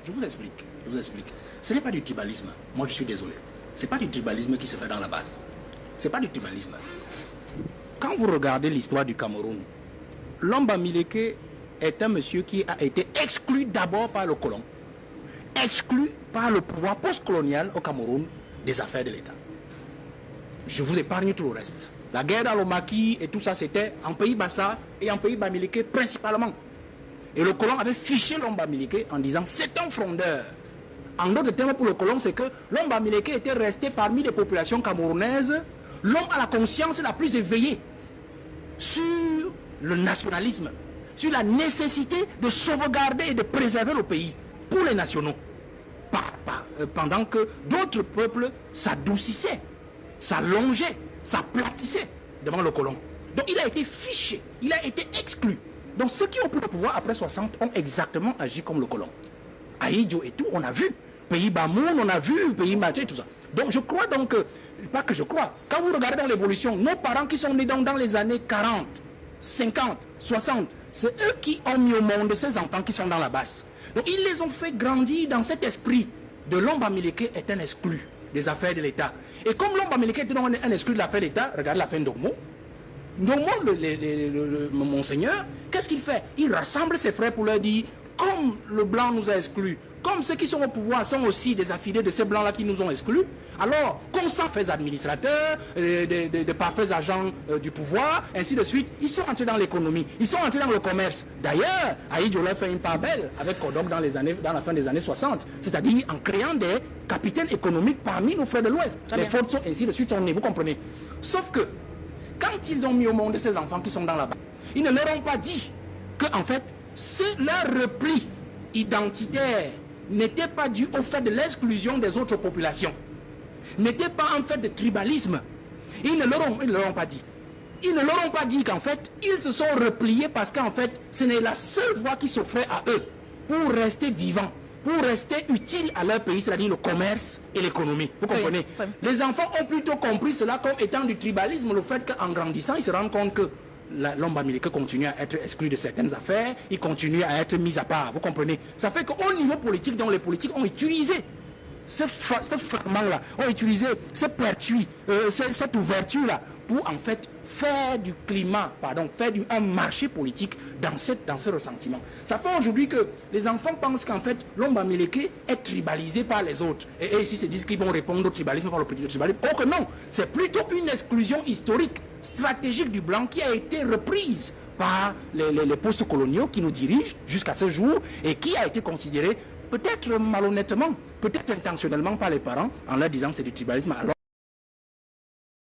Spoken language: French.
Je vous explique. Ce n'est pas du tribalisme. Moi, je suis désolé. Ce n'est pas du tribalisme qui se fait dans la base. Ce n'est pas du tribalisme. Quand vous regardez l'histoire du Cameroun, Lomba Mileke est un monsieur qui a été exclu d'abord par le colon, exclu par le pouvoir postcolonial au Cameroun des affaires de l'État. Je vous épargne tout le reste. La guerre dans le maquis et tout ça, c'était en pays Bassa et en pays Bamileke principalement. Et le colon avait fiché Lomba Mileke en disant c'est un frondeur. En d'autres termes pour le colon, c'est que Lomba Mileke était resté parmi les populations camerounaises l'homme à la conscience la plus éveillée sur le nationalisme, sur la nécessité de sauvegarder et de préserver le pays pour les nationaux. Pendant que d'autres peuples s'adoucissaient, s'allongeaient, s'aplatissaient devant le colon. Donc il a été fiché, il a été exclu. Donc ceux qui ont pris le pouvoir après 60 ont exactement agi comme le colon. Aïdjo et tout, on a vu. Pays Bamoun, on a vu, pays Maté, tout ça. Donc je crois donc, pas que je crois, quand vous regardez dans l'évolution, nos parents qui sont nés dans les années 40, 50, 60, c'est eux qui ont mis au monde ces enfants qui sont dans la base. Donc ils les ont fait grandir dans cet esprit de Lomba Mileke est un exclu des affaires de l'État. Et comme Lomba Mileke est un exclu de l'affaire de l'État, regardez la fin d'Ogmo. Ndogmo, monseigneur, qu'est-ce qu'il fait? Il rassemble ses frères pour leur dire, comme le blanc nous a exclus, comme ceux qui sont au pouvoir sont aussi des affiliés de ces blancs-là qui nous ont exclus, alors qu'on s'en fait administrateurs, de parfaits agents du pouvoir, ainsi de suite, ils sont entrés dans l'économie, ils sont entrés dans le commerce. D'ailleurs, Aïdjo leur fait une part belle avec Kodok dans la fin des années 60, c'est-à-dire en créant des capitaines économiques parmi nos frères de l'Ouest. Les forces sont ainsi de suite sont nées, vous comprenez. Sauf que, quand ils ont mis au monde ces enfants qui sont dans la base, ils ne leur ont pas dit que, en fait, leur repli identitaire n'était pas dû au fait de l'exclusion des autres populations, n'était pas en fait de tribalisme. Ils ne leur ont pas dit. Ils ne leur ont pas dit qu'en fait, ils se sont repliés parce qu'en fait, ce n'est la seule voie qui s'offrait à eux pour rester vivants, pour rester utiles à leur pays, c'est-à-dire le commerce et l'économie. Vous comprenez? Oui. Les enfants ont plutôt compris cela comme étant du tribalisme, le fait qu'en grandissant, ils se rendent compte que Lomba Mileke continue à être exclu de certaines affaires, il continue à être mis à part, vous comprenez? Ça fait qu'au niveau politique, donc les politiques ont utilisé ce fragment-là, ont utilisé ce pertuis, cette ouverture-là, pour en fait faire du climat, faire un marché politique dans ce ressentiment. Ça fait aujourd'hui que les enfants pensent qu'en fait Lomba Mileke est tribalisé par les autres. Et ici, ils disent qu'ils vont répondre au tribalisme par le petit tribalisme. Or que non, c'est plutôt une exclusion historique, stratégique du blanc qui a été reprise par les postes coloniaux qui nous dirigent jusqu'à ce jour et qui a été considérée peut-être malhonnêtement, peut-être intentionnellement par les parents en leur disant c'est du tribalisme. Alors